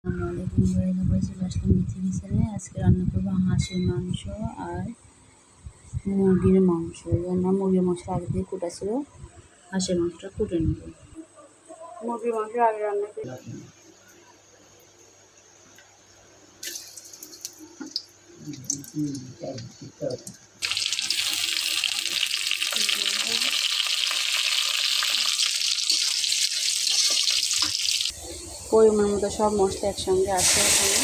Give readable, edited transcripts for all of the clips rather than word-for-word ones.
আসসালামাইকুম বন্ধুরা, চলে আসলাম মিথি কিচেনে। আজকে রান্না করবো হাঁসের মাংস আর মুরগির মাংস। এই জন্য মুরগির মাংস আগে দিয়ে কুটা ছিল, হাঁসের মাংসটা কুটে নেব। মুরগির মাংস আগে রান্না করে পরিমাণ মতো সব মশলা একসঙ্গে আছে এখানে।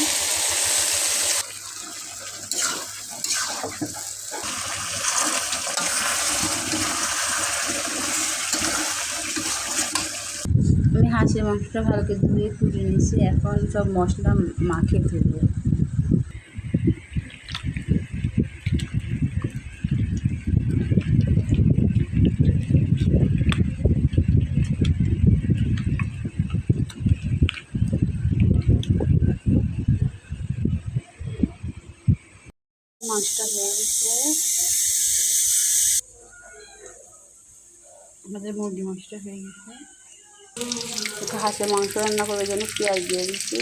আমি হাঁসের মাংসটা ভালো করে ধুয়ে কুটে নিয়েছি, এখন সব মশলা মাখিয়ে দেবো। মাংসটা হয়ে গেছে, আমাদের মুরগি মাংসটা হয়ে গেছে। একটু হাঁসের মাংস রান্না করার জন্য পেঁয়াজ দিয়ে দিচ্ছি।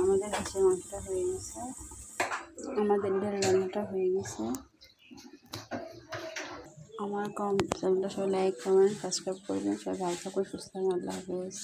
আমাদের হাঁসের মাংসটা হয়ে গেছে, আমাদের ডাল রান্নাটা হয়ে গেছে। আমার চ্যানেলটা সবাই লাইক কমেন্ট সাবস্ক্রাইব করবেন। সবাই ভালো থাকুন, সুস্থ থাকুন। আল্লাহ হাফেজ।